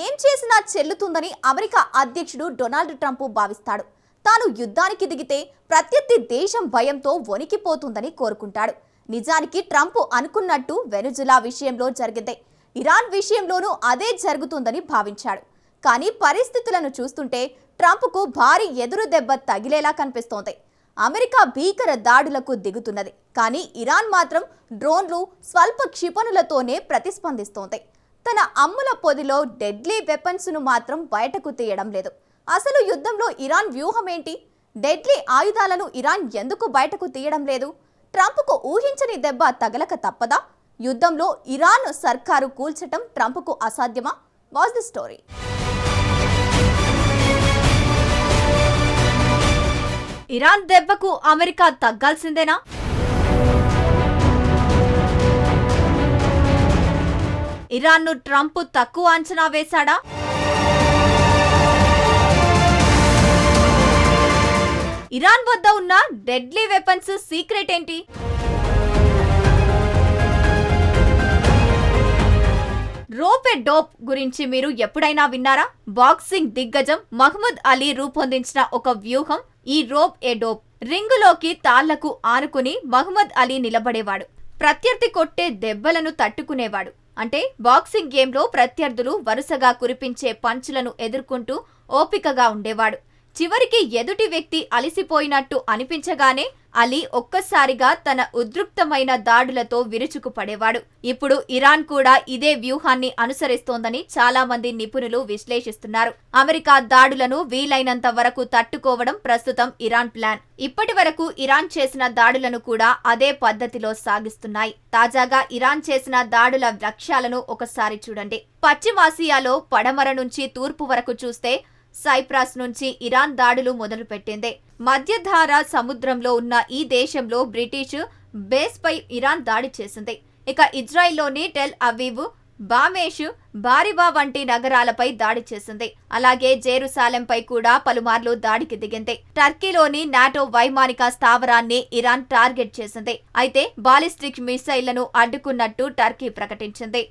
ఏం చేసినా చెల్లుతుందని అమెరికా అధ్యక్షుడు డొనాల్డ్ ట్రంప్ భావిస్తాడు. తాను యుద్ధానికి దిగితే ప్రత్యర్థి దేశం భయంతో వణికిపోతుందని కోరుకుంటాడు. నిజానికి ట్రంప్ అనుకున్నట్టు వెనుజులా విషయంలో జరిగిందే ఇరాన్ విషయంలోనూ అదే జరుగుతుందని భావించాడు. కానీ పరిస్థితులను చూస్తుంటే ట్రంప్కు భారీ ఎదురు దెబ్బ తగిలేలా కనిపిస్తోంది. అమెరికా భీకర దాడులకు దిగుతున్నది, కానీ ఇరాన్ మాత్రం డ్రోన్లు, స్వల్ప క్షిపణులతోనే ప్రతిస్పందిస్తోంది. తన అమ్ముల పొదిలో డెడ్లీ వెపన్స్ను మాత్రం బయటకు తీయడం లేదు. అసలు యుద్ధంలో ఇరాన్ వ్యూహం ఏంటి? డెడ్లీ ఆయుధాలను ఇరాన్ ఎందుకు బయటకు తీయడం లేదు? ట్రంప్కు ఊహించని దెబ్బ తగలక తప్పదా? యుద్ధంలో ఇరాన్ సర్కారు కూల్చటం ట్రంప్కు అసాధ్యమా? Watch the story. ఇరాన్ దెబ్బకు అమెరికా తగ్గాల్సిందేనా? ఇరాన్ను ట్రంప్ తక్కువ అంచనా వేశాడా? ఇరాన్ వద్ద ఉన్న డెడ్లీ వెపన్స్ సీక్రెట్ ఏంటి? రోప్ ఏ డోప్ గురించి మీరు ఎప్పుడైనా విన్నారా? బాక్సింగ్ దిగ్గజం మహ్మద్ అలీ రూపొందించిన ఒక వ్యూహం ఈ రోప్ ఏ డోప్. రింగులోకి తాళ్లకు ఆనుకుని మహ్మద్ అలీ నిలబడేవాడు. ప్రత్యర్థి కొట్టే దెబ్బలను తట్టుకునేవాడు. అంటే బాక్సింగ్ గేమ్లో ప్రత్యర్థులు వరుసగా కురిపించే పంచులను ఎదుర్కొంటూ ఓపికగా ఉండేవాడు. చివరికి ఎదుటి వ్యక్తి అలిసిపోయినట్టు అనిపించగానే అలీ ఒక్కసారిగా తన ఉద్రిక్తమైన దాడులతో విరుచుకుపడేవాడు. ఇప్పుడు ఇరాన్ కూడా ఇదే వ్యూహాన్ని అనుసరిస్తోందని చాలా మంది నిపుణులు విశ్లేషిస్తున్నారు. అమెరికా దాడులను వీలైనంత వరకు తట్టుకోవడం ప్రస్తుతం ఇరాన్ ప్లాన్. ఇప్పటి వరకు ఇరాన్ చేసిన దాడులను కూడా అదే పద్ధతిలో సాగిస్తున్నాయి. తాజాగా ఇరాన్ చేసిన దాడుల లక్ష్యాలను ఒకసారి చూడండి. పశ్చిమాసియాలో పడమర నుంచి తూర్పు వరకు చూస్తే సైప్రస్ నుంచి ఇరాన్ దాడులు మొదలుపెట్టింది. మధ్యధరా సముద్రంలో ఉన్న ఈ దేశంలో బ్రిటిష్ బేస్ పై ఇరాన్ దాడి చేసింది. ఇక ఇజ్రాయిల్లోని టెల్ అవీవ్, బామేష్, బారిబా వంటి నగరాలపై దాడి చేసింది. అలాగే జెరూసలేంపై కూడా పలుమార్లు దాడికి దిగింది. టర్కీలోని నాటో వైమానిక స్థావరాన్ని ఇరాన్ టార్గెట్ చేసింది. అయితే బాలిస్టిక్ మిసైళ్లను అడ్డుకున్నట్టు టర్కీ ప్రకటించింది.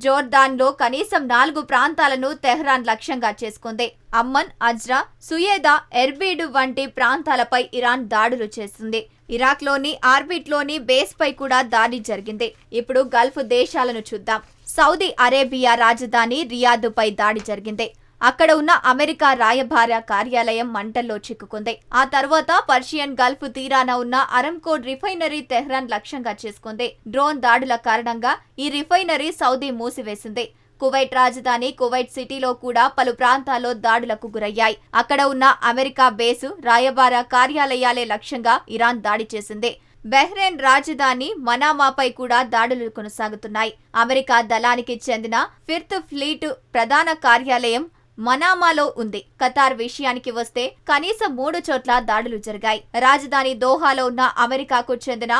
జోర్దాన్లో కనీసం 4 ప్రాంతాలను తెహ్రాన్ లక్ష్యంగా చేసుకుంది. అమ్మన్, అజ్రా, సుయేదా, ఎర్బిడ్ వంటి ప్రాంతాలపై ఇరాన్ దాడులు చేస్తుంది. ఇరాక్లోని ఆర్బిట్లోని బేస్ పై కూడా దాడి జరిగింది. ఇప్పుడు గల్ఫ్ దేశాలను చూద్దాం. సౌదీ అరేబియా రాజధాని రియాద్పై దాడి జరిగింది. అక్కడ ఉన్న అమెరికా రాయబార కార్యాలయం మంటల్లో చిక్కుకుంది. ఆ తర్వాత పర్షియన్ గల్ఫ్ తీరాన ఉన్న అరంకో రిఫైనరీ తెహ్రాన్ లక్ష్యంగా చేసుకుంది. డ్రోన్ దాడుల కారణంగా ఈ రిఫైనరీ సౌదీ మూసివేసింది. కువైట్ రాజధాని కువైట్ సిటీలో కూడా పలు ప్రాంతాల్లో దాడులకు గురయ్యాయి. అక్కడ ఉన్న అమెరికా బేసు, రాయబార కార్యాలయాలే లక్ష్యంగా ఇరాన్ దాడి చేసింది. బహ్రెయిన్ రాజధాని మనామాపై కూడా దాడులు కొనసాగుతున్నాయి. అమెరికా దళానికి చెందిన 5th ఫ్లీట్ ప్రధాన కార్యాలయం మనామాలో ఉంది. ఖతార్ విషయానికి వస్తే కనీసం 3 చోట్ల దాడులు జరిగాయి. రాజధాని దోహాలో ఉన్న అమెరికాకు చెందిన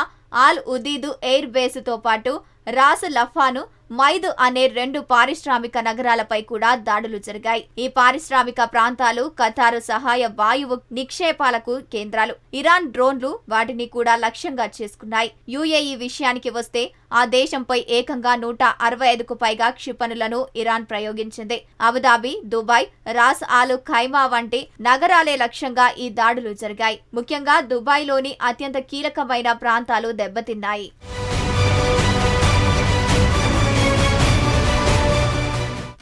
ఆల్ ఉదీద్ ఎయిర్ బేసుతో పాటు రాస్ లఫాను, మైద్ అనే 2 పారిశ్రామిక నగరాలపై కూడా దాడులు జరిగాయి. ఈ పారిశ్రామిక ప్రాంతాలు ఖతారు సహాయ వాయువు నిక్షేపాలకు కేంద్రాలు. ఇరాన్ డ్రోన్లు వాటిని కూడా లక్ష్యంగా చేసుకున్నాయి. యుఏఈ విషయానికి వస్తే ఆ దేశంపై ఏకంగా 165కు పైగా క్షిపణులను ఇరాన్ ప్రయోగించింది. Abu Dhabi, Dubai, Ras Al Khaimah వంటి నగరాలే లక్ష్యంగా ఈ దాడులు జరిగాయి. ముఖ్యంగా దుబాయ్లోని అత్యంత కీలకమైన ప్రాంతాలు దెబ్బతిన్నాయి.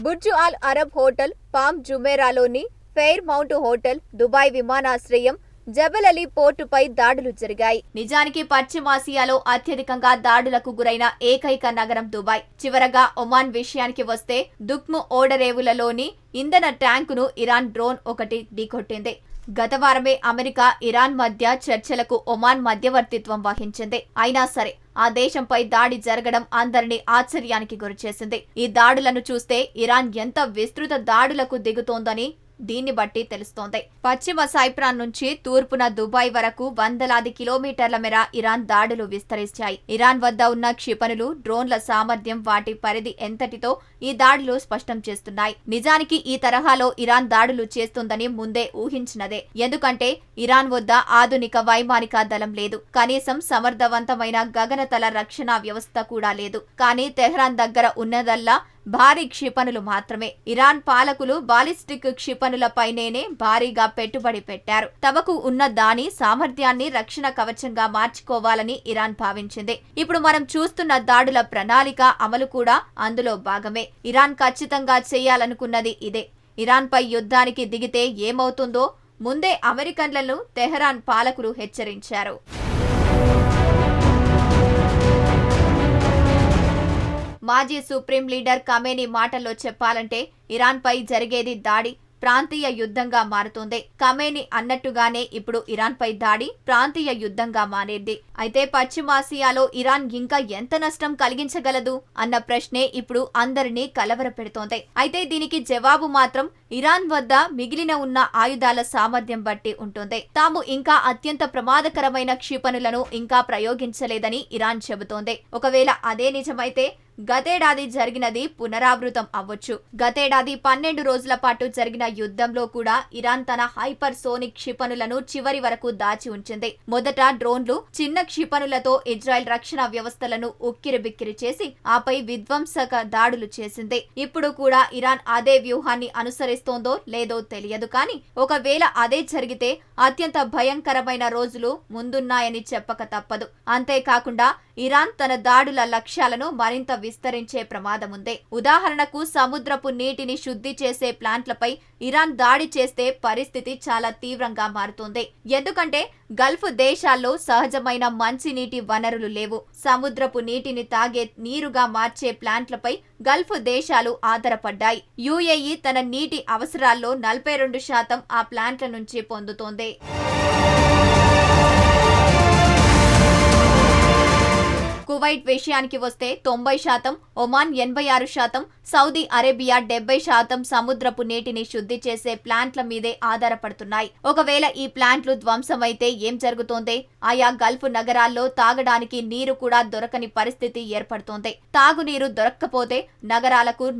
Burj Al Arab hotel, Palm జుమేరాలోని ఫెయిర్ మౌంట్ హోటల్, దుబాయ్ విమానాశ్రయం, జబల్ అలీ పోర్టుపై దాడులు జరిగాయి. నిజానికి పశ్చిమాసియాలో అత్యధికంగా దాడులకు గురైన ఏకైక నగరం దుబాయ్. చివరగా ఒమాన్ విషయానికి వస్తే దుక్ము ఓడరేవులలోని ఇంధన ట్యాంకును ఇరాన్ డ్రోన్ ఒకటి ఢీకొట్టింది. గత వారమే అమెరికా, ఇరాన్ మధ్య చర్చలకు ఒమాన్ మధ్యవర్తిత్వం వహించింది. అయినా సరే ఆ దేశంపై దాడి జరగడం అందరినీ ఆశ్చర్యానికి గురిచేసింది. ఈ దాడులను చూస్తే ఇరాన్ ఎంత విస్తృత దాడులకు దిగుతోందని దీన్ని బట్టి తెలుస్తోంది. పశ్చిమ సైప్రాన్ నుంచి తూర్పున దుబాయ్ వరకు వందలాది కిలోమీటర్ల మేర ఇరాన్ దాడులు విస్తరించాయి. ఇరాన్ వద్ద ఉన్న క్షిపణులు, డ్రోన్ల సామర్థ్యం, వాటి పరిధి ఎంతటితో ఈ దాడులు స్పష్టం చేస్తున్నాయి. నిజానికి ఈ తరహాలో ఇరాన్ దాడులు చేస్తుందని ముందే ఊహించినదే. ఎందుకంటే ఇరాన్ వద్ద ఆధునిక వైమానిక దళం లేదు, కనీసం సమర్థవంతమైన గగనతల రక్షణ వ్యవస్థ కూడా లేదు. కానీ తెహ్రాన్ దగ్గర ఉన్నదల్లా భారీ క్షిపణులు మాత్రమే. ఇరాన్ పాలకులు బాలిస్టిక్ క్షిపణులపైనే భారీగా పెట్టుబడి పెట్టారు. తమకు ఉన్న దాని సామర్థ్యాన్ని రక్షణ కవచంగా మార్చుకోవాలని ఇరాన్ భావించింది. ఇప్పుడు మనం చూస్తున్న దాడుల ప్రణాళిక అమలు కూడా అందులో భాగమే. ఇరాన్ ఖచ్చితంగా చేయాలనుకున్నది ఇదే. ఇరాన్ పై యుద్ధానికి దిగితే ఏమవుతుందో ముందే అమెరికన్లను తెహ్రాన్ పాలకులు హెచ్చరించారు. మాజీ సుప్రీం లీడర్ ఖమేనీ మాటల్లో చెప్పాలంటే ఇరాన్పై జరిగేది దాడి ప్రాంతీయ యుద్ధంగా మారుతోంది. ఖమేనీ అన్నట్టుగానే ఇప్పుడు ఇరాన్పై దాడి ప్రాంతీయ యుద్ధంగా మారేది. అయితే పశ్చిమాసియాలో ఇరాన్ ఇంకా ఎంత నష్టం కలిగించగలదు అన్న ప్రశ్నే ఇప్పుడు అందరినీ కలవరపెడుతోంది. అయితే దీనికి జవాబు మాత్రం ఇరాన్ వద్ద మిగిలిన ఉన్న ఆయుధాల సామర్థ్యం బట్టి ఉంటుంది. తాము ఇంకా అత్యంత ప్రమాదకరమైన క్షిపణులను ఇంకా ప్రయోగించలేదని ఇరాన్ చెబుతోంది. ఒకవేళ అదే నిజమైతే గతేడాది జరిగినది పునరావృతం అవ్వచ్చు. గతేడాది 12 రోజుల పాటు జరిగిన యుద్ధంలో కూడా ఇరాన్ తన హైపర్ సోనిక్ క్షిపణులను చివరి వరకు దాచి ఉంచింది. మొదట డ్రోన్లు, చిన్న క్షిపణులతో ఇజ్రాయెల్ రక్షణ వ్యవస్థలను ఉక్కిరిబిక్కిరి చేసి ఆపై విధ్వంసక దాడులు చేసింది. ఇప్పుడు కూడా ఇరాన్ అదే వ్యూహాన్ని అనుసరిస్తోందో లేదో తెలియదు. కానీ ఒకవేళ అదే జరిగితే అత్యంత భయంకరమైన రోజులు ముందున్నాయని చెప్పక తప్పదు. అంతేకాకుండా ఇరాన్ తన దాడుల లక్ష్యాలను మరింత విస్తరించే ప్రమాదముంది. ఉదాహరణకు సముద్రపు నీటిని శుద్ధి చేసే ప్లాంట్లపై ఇరాన్ దాడి చేస్తే పరిస్థితి చాలా తీవ్రంగా మారుతుంది. ఎందుకంటే గల్ఫ్ దేశాల్లో సహజమైన మంచినీటి వనరులు లేవు. సముద్రపు నీటిని తాగే నీరుగా మార్చే ప్లాంట్లపై గల్ఫ్ దేశాలు ఆధారపడ్డాయి. యుఏఈ తన నీటి అవసరాల్లో 42% ఆ ప్లాంట్ల నుంచి పొందుతోంది. కువైట్ విషయానికి వస్తే 90%, ఒమాన్ 86%, సౌదీ అరేబియా 70% సముద్రపు నీటిని శుద్ధి చేసే ప్లాంట్ల మీదే ఆధారపడుతున్నాయి. ఒకవేళ ఈ ప్లాంట్లు ధ్వంసమైతే ఏం జరుగుతోంది? ఆయా గల్ఫ్ నగరాల్లో తాగడానికి నీరు కూడా దొరకని పరిస్థితి ఏర్పడుతోంది. తాగునీరు దొరక్కపోతే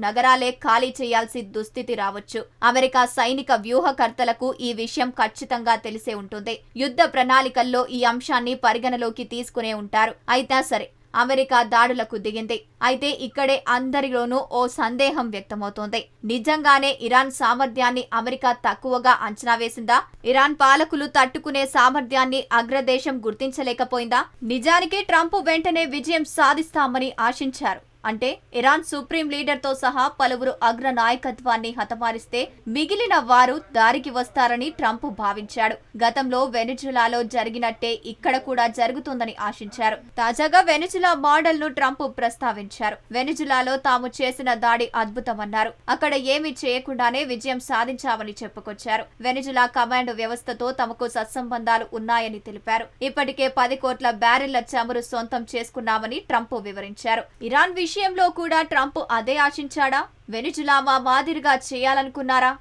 నగరాలే ఖాళీ చేయాల్సి దుస్థితి రావచ్చు. అమెరికా సైనిక వ్యూహకర్తలకు ఈ విషయం ఖచ్చితంగా తెలిసే ఉంటుంది. యుద్ధ ప్రణాళికల్లో ఈ అంశాన్ని పరిగణలోకి తీసుకునే ఉంటారు. అయితే సరే, అమెరికా దాడులకు దిగింది. అయితే ఇక్కడే అందరిలోనూ ఓ సందేహం వ్యక్తమవుతోంది. నిజంగానే ఇరాన్ సామర్థ్యాన్ని అమెరికా తక్కువగా అంచనా వేసిందా? ఇరాన్ పాలకులు తట్టుకునే సామర్థ్యాన్ని అగ్రదేశం గుర్తించలేకపోయిందా? నిజానికి ట్రంప్ వెంటనే విజయం సాధిస్తామని ఆశించారు. అంటే ఇరాన్ సుప్రీం లీడర్తో సహా పలువురు అగ్ర నాయకత్వాన్ని హతమారిస్తే మిగిలిన వారు దారికి వస్తారని ట్రంప్ భావించాడు. గతంలో వెనిజులాలో జరిగినట్టే ఇక్కడ కూడా జరుగుతుందని ఆశించారు. తాజాగా వెనిజులా మోడల్ ను ట్రంప్ ప్రస్తావించారు. వెనిజులాలో తాము చేసిన దాడి అద్భుతమన్నారు. అక్కడ ఏమీ చేయకుండానే విజయం సాధించామని చెప్పుకొచ్చారు. వెనిజులా కమాండ్ వ్యవస్థతో తమకు సత్సంబంధాలు ఉన్నాయని తెలిపారు. ఇప్పటికే 10 కోట్ల బ్యారెళ్ల చమురు సొంతం చేసుకున్నామని ట్రంప్ వివరించారు. ఇరాన్ విషయంలో కూడా ట్రంప్ అదే ఆశించాడా? వెనిజులా మాదిరిగా చేయాలనుకున్నారా?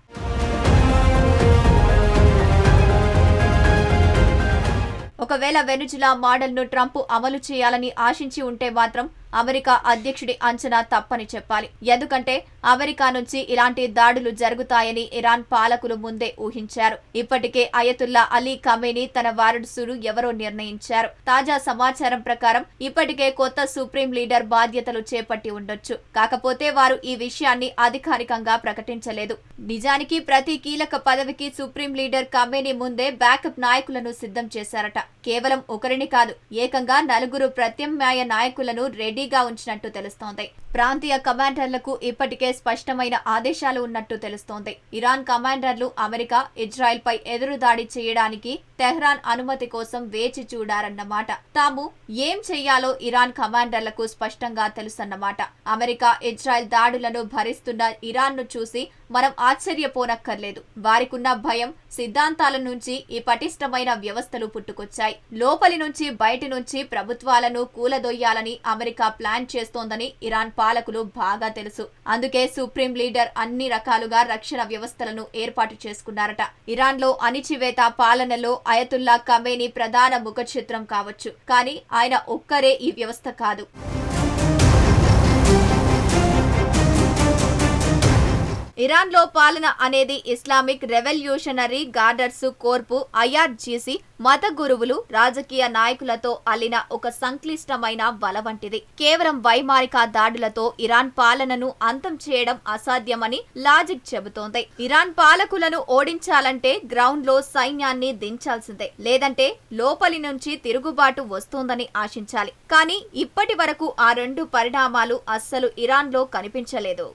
ఒకవేళ వెనిజులా మోడల్ ను ట్రంప్ అమలు చేయాలని ఆశించి ఉంటే మాత్రం అమెరికా అధ్యక్షుడి అంచనా తప్పని చెప్పాలి. ఎందుకంటే అమెరికా నుంచి ఇలాంటి దాడులు జరుగుతాయని ఇరాన్ పాలకులు ముందే ఊహించారు. ఇప్పటికే అయతుల్లా అలీ ఖమేనీ తన వారసుడు ఎవరో నిర్ణయించారు. తాజా సమాచారం ప్రకారం ఇప్పటికే కొత్త సుప్రీం లీడర్ బాధ్యతలు చేపట్టి ఉండొచ్చు. కాకపోతే వారు ఈ విషయాన్ని అధికారికంగా ప్రకటించలేదు. నిజానికి ప్రతి కీలక పదవికి సుప్రీం లీడర్ ఖమేనీ ముందే బ్యాకప్ నాయకులను సిద్ధం చేశారట. కేవలం ఒకరిని కాదు, ఏకంగా 4 ప్రత్యామ్నాయ నాయకులను రెడీగా ఉంచినట్టు తెలుస్తోంది. ప్రాంతీయ కమాండర్లకు ఇప్పటికే స్పష్టమైన ఆదేశాలు ఉన్నట్టు తెలుస్తోంది. ఇరాన్ కమాండర్లు అమెరికా, ఇజ్రాయెల్ పై ఎదురుదాడి చేయడానికి టెహ్రాన్ అనుమతి కోసం వేచి చూడారన్నమాట. తాము ఏం చెయ్యాలో ఇరాన్ కమాండర్లకు స్పష్టంగా తెలుసన్నమాట. అమెరికా ఇజ్రాయెల్ దాడులను భరిస్తున్న ఇరాన్ను చూసి మనం ఆశ్చర్యపోనక్కర్లేదు. వారికున్న భయం సిద్ధాంతాల నుంచి ఈ పటిష్టమైన వ్యవస్థలు పుట్టుకొచ్చాయి. లోపలి నుంచి బయటి నుంచి ప్రభుత్వాలను కూలదొయ్యాలని అమెరికా ప్లాన్ చేస్తోందని ఇరాన్ పాలకులు బాగా తెలుసు. అందుకే సుప్రీం లీడర్ అన్ని రకాలుగా రక్షణ వ్యవస్థలను ఏర్పాటు చేసుకున్నారట. ఇరాన్లో అణిచివేత పాలనలో అయతుల్లా ఖమేనీ ప్రధాన ముఖచిత్రం కావచ్చు, కానీ ఆయన ఒక్కరే ఈ వ్యవస్థ కాదు. ఇరాన్లో పాలన అనేది ఇస్లామిక్ రెవల్యూషనరీ గార్డర్స్ కోర్పు IRGC మత గురువులు రాజకీయ నాయకులతో అల్లిన ఒక సంక్లిష్టమైన వల వంటిది. కేవలం వైమానిక దాడులతో ఇరాన్ పాలనను అంతం చేయడం అసాధ్యమని లాజిక్ చెబుతోంది. ఇరాన్ పాలకులను ఓడించాలంటే గ్రౌండ్ లో సైన్యాన్ని దించాల్సిందే, లేదంటే లోపలి నుంచి తిరుగుబాటు వస్తోందని ఆశించాలి. కానీ ఇప్పటి వరకు ఆ రెండు పరిణామాలు అస్సలు ఇరాన్లో కనిపించలేదు.